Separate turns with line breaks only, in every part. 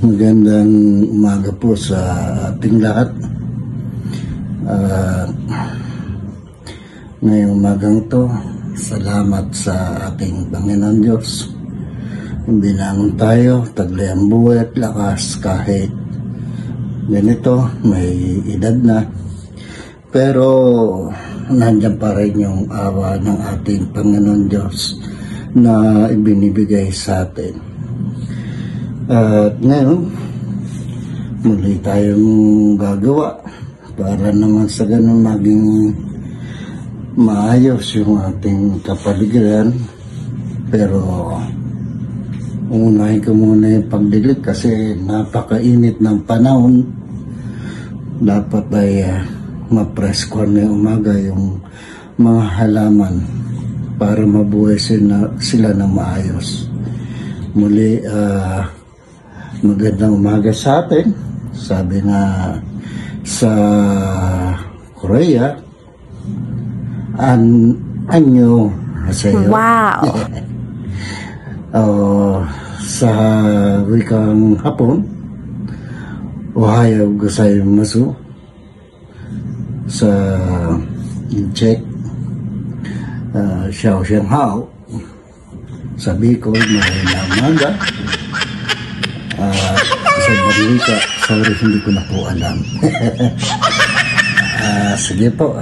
Magandang umaga po sa ating lahat. Ngayong umagang to, salamat sa ating Panginoon Diyos. Binangon tayo, taglay ang buhay at lakas kahit ganito, may edad na. Pero nandiyan pa rin yung awa ng ating Panginoon Diyos na ibinibigay sa atin. At ngayon, muli tayong gagawa para naman sa ganun maging maayos yung ating kapaligiran. Pero unahin ko muna yung pagdilig kasi napakainit ng panahon. Dapat ay ma-press-con na umaga yung mga halaman para mabuhay sila ng maayos. Muli, magandang umaga sa atin. Sabi nga sa Korea, anyo haseyo.
Wow!
Sa wikang Hapon, ohayo gozaimasu. Sa Czech, xiao xiang hao. Sa Bicol, mahina umaga. Sa Barnica, sorry, hindi ko na po alam. Sige po.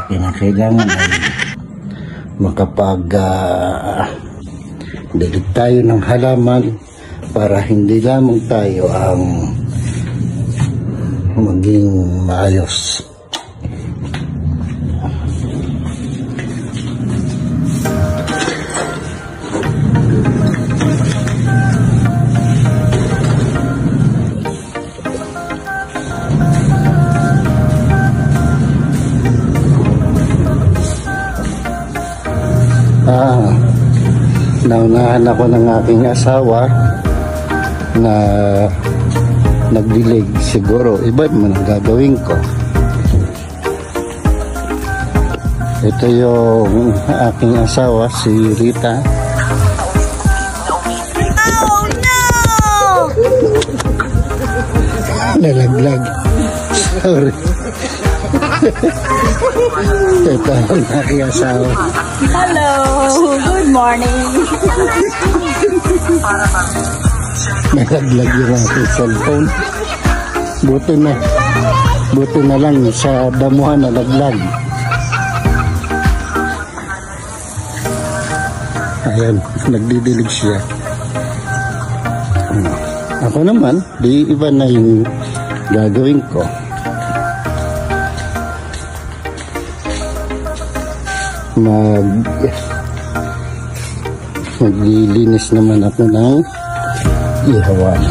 Kinakailangan ay dilig tayo ng halaman para hindi lamang tayo ang maging maayos. Naunahan ako ng aking asawa na nagdilig. Siguro iba man ang gagawin ko. Ito yung aking asawa, si Rita.
Oh no!
Nalaglag. Sorry. Ito ang aking asawa.
Hello! Good morning!
Nalaglag yung aking cellphone. Buti na lang sa damuhan nalaglag. Ayan, nagdidilig siya. Ako naman, di iba na yung gagawin ko. Maglilinis naman ako ng ihawan.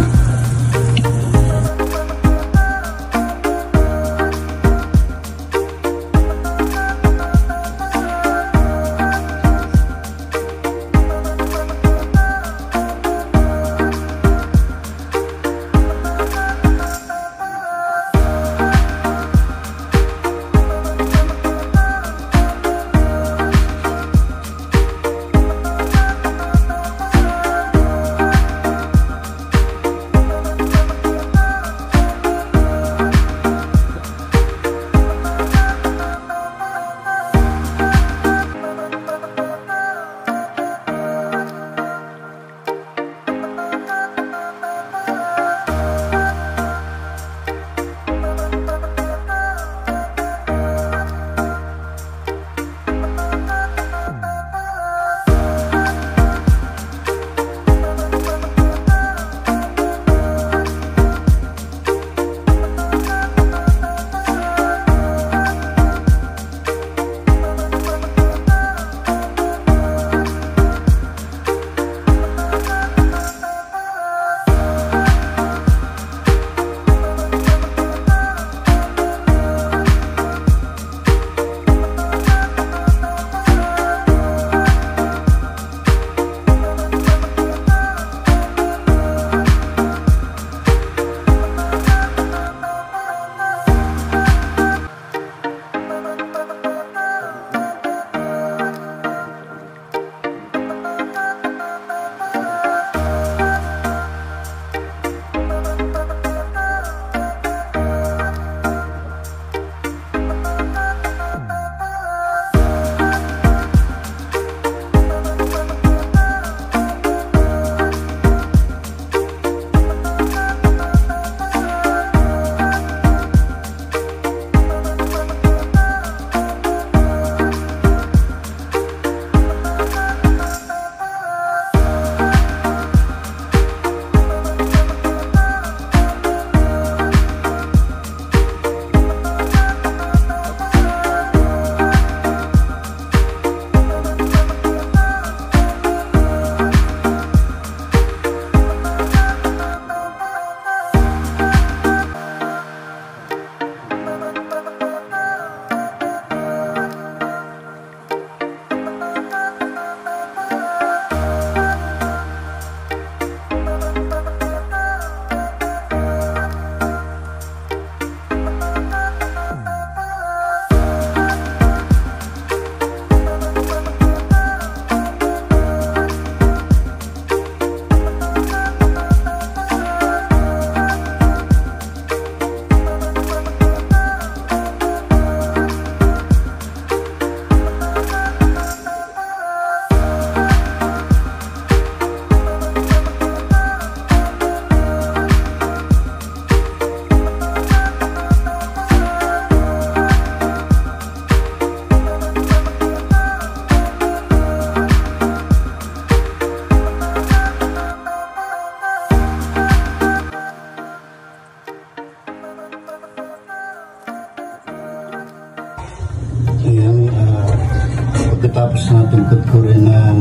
pagkatapos natin kutkurin ng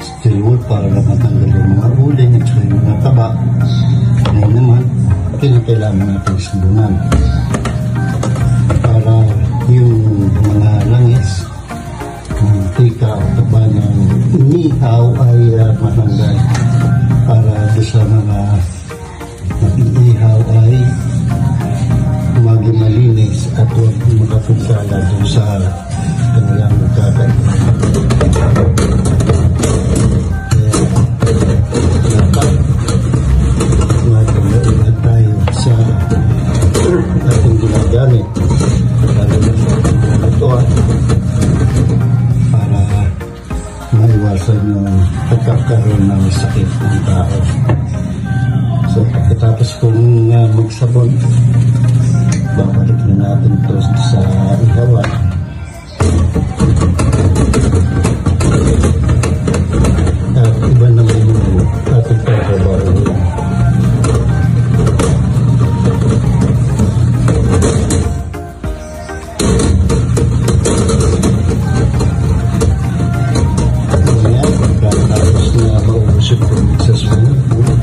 steel wool para matanggal yung mga uling at yung mga taba, ngayon naman, kinakailangan natin sabunan para yung mga langis, tika o taba ng inihaw ay matanggal para doon sa mga mag-iihaw ay maging malinis at huwag makapinsala doon sa kanilang magkakain. Maging tayo sa ating ginagamit lalo na sa ating lutuan para maiwasan yung pagkakaroon ng sakit ng tao. So, pagkatapos kong magsabon, babalik na natin ito sa ihawan. At iba naman yung ating pagbabago. Ayan, pagkatapos na maubos yung tubig sa sumunod,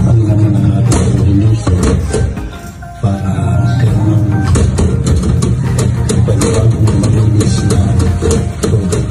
ang naman ang ating linisin para magkaroon ng panibagong malinis na tubig.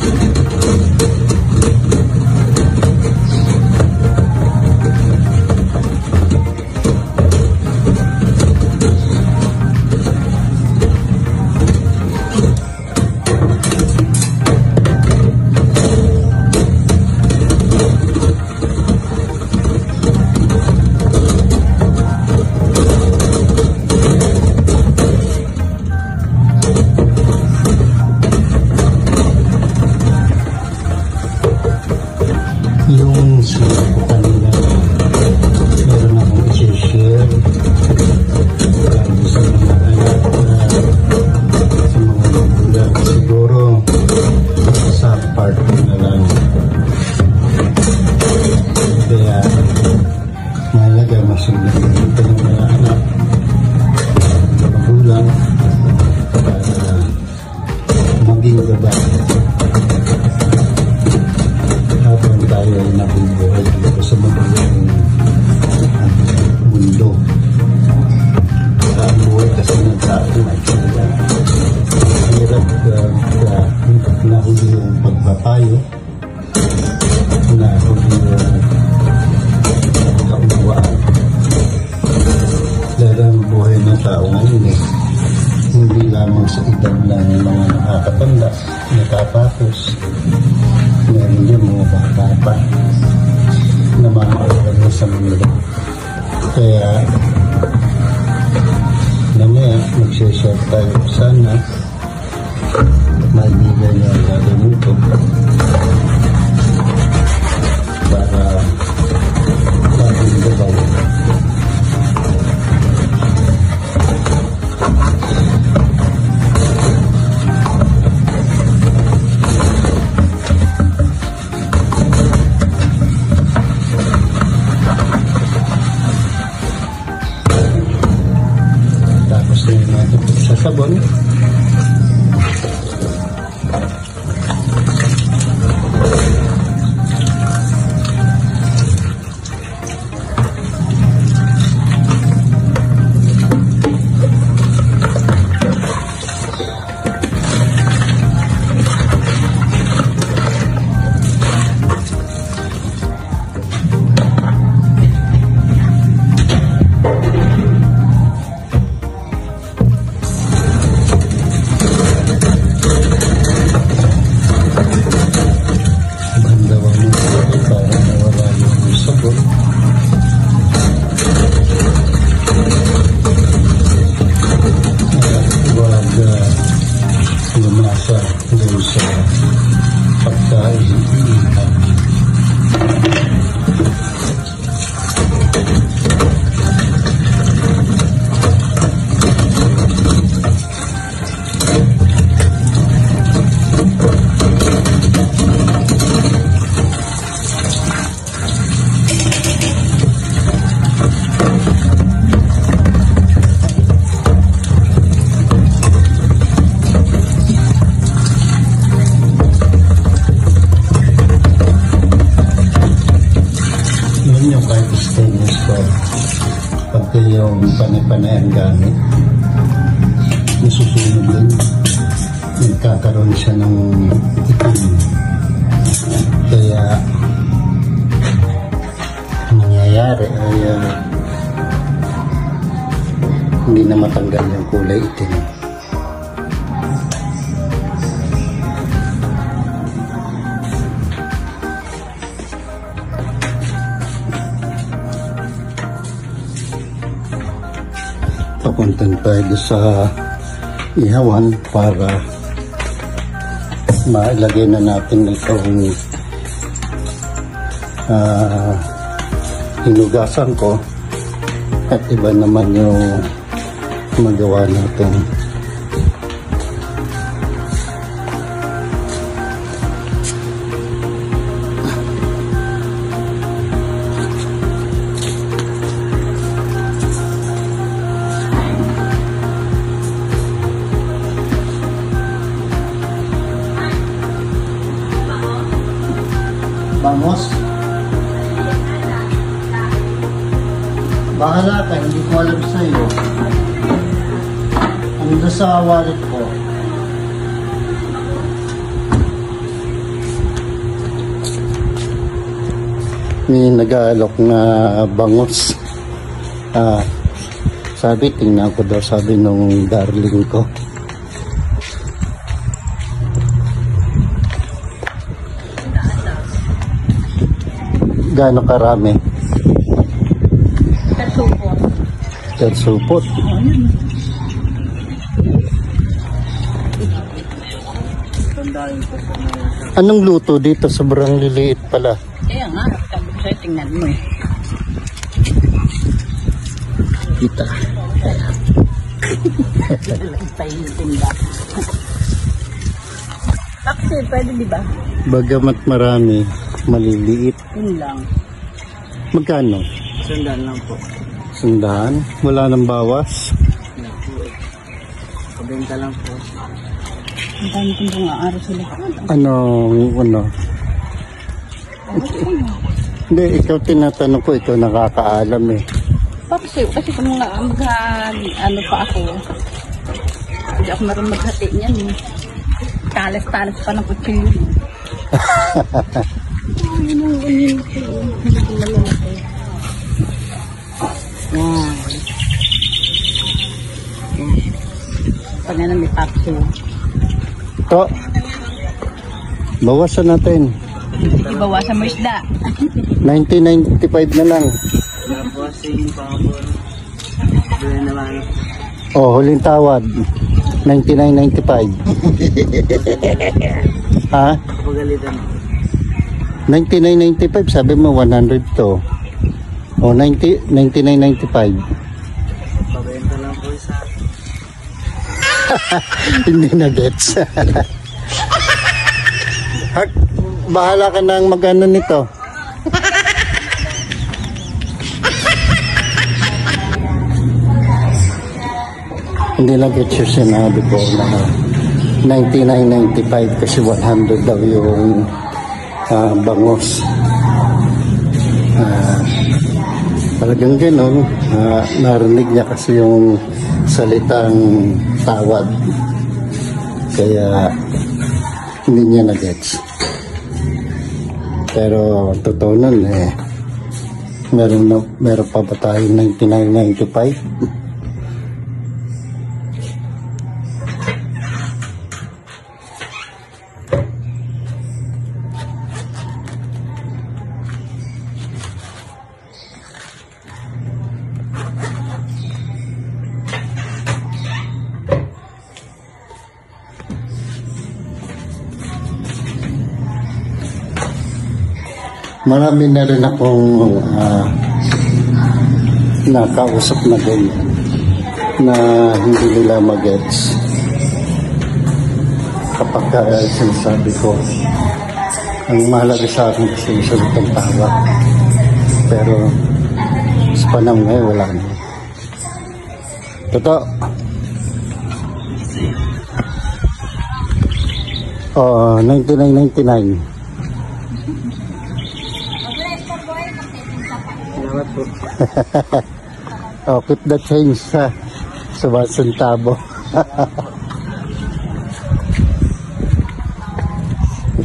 Yung sulat ko kanina, meron akong i-share lalo sa mga anak sa mga magulang. Siguro sa part na lang. Kaya mahalaga masulat ito ng mga anak sa magulang para maging gabay habang tayo ay nabubuhay dito sa mabuhay mundo. Ang buhay kasi ng tao ay kaya hirap nahuli yung pagpapayo, nahuli yung kaunawaan. Dahil ang buhay ng tao ngayon hindi lamang sa edad ng mga nakakatanda, nakatapos, meron din mga bata pa na makakalaga sa mundo. Kaya namaya magsishare tayo sana maibigay na gagawin ito para maging gabay. Sa sabon, lumasa doon sa pagkain. Pati yung panay-panay ang gamit. Nasusunog din. Nagkakaroon siya ng itim. Kaya ang nangyayari ay hindi na matanggal yung kulay itim. Papuntan tayo sa ihawan para mailagay na natin itong hinugasan ko at iba naman yung magawa natin. Vamos. Bahala ka, hindi ko alam sa'yo. Ano sa wallet ko? May nag-aalok na bangos. Sabi, tingnan ko daw, sabi nung darling ko. Gaano karami?
Tersupot.
Tersupot. Anong luto dito? Sobrang liliit pala.
Kaya nga, sabi ko sa'yo, tingnan mo eh.
Kita.
Pahihitin ba? Paksi, pwede di ba?
Bagamat marami, maliliit.
Yun lang.
Magkano?
Sundan lang po.
Sandaan? Wala nang bawas?
Wala po eh. Pabenta lang po. Ang dami kong bunga araw sila.
Ano? Hindi, ikaw tinatanong ko, ikaw nakakaalam eh.
Paksi, kasi kung mga ano pa ako, hindi ako marunong maghati niyan eh. Talas-talas pa ng kutsilyo. Ay, nang ganyan ko. Hindi ko malalaki. Yan. Pag na may paksi.
Ito. Bawasan natin.
Ibawasan mo isda.
1995 na lang.
Bawasin pa ako. Doon naman.
Oh, huling tawad. 99.95. Ha?
Pagalitan.
99.95, sabi mo 100 to. O 99.95.
Pabenta lang po isa.
Hindi na gets. Bahala ka nang magano nito. Hindi na gets yung sinabi ko na 99.95 kasi 100 daw yung bangos. Talagang gano'n. Narinig niya kasi yung salitang tawad. Kaya hindi niya na-gets. Pero totoo nun eh. Meron pa ba tayong 99.95? Marami na rin akong nakausap na ganyan na hindi nila magets kapag sinasabi ko. Ang mahalaga sa akin kasi yung salitang tawa, pero sa panahon ngayon wala na. Totoo. Oh, 99.99.
Salamat po.
Oh, keep the change sa centavo.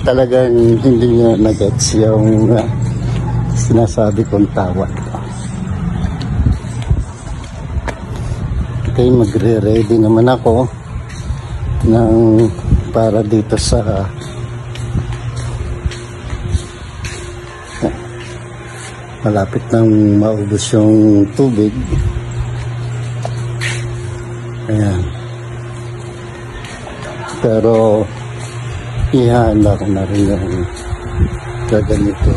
Talagang hindi niya nag-gets yung sinasabi kong tawad. Okay, magre-ready naman ako para dito sa malapit nang maubos yung tubig. Ayan. Pero ihanda ko na rin yung gaganito.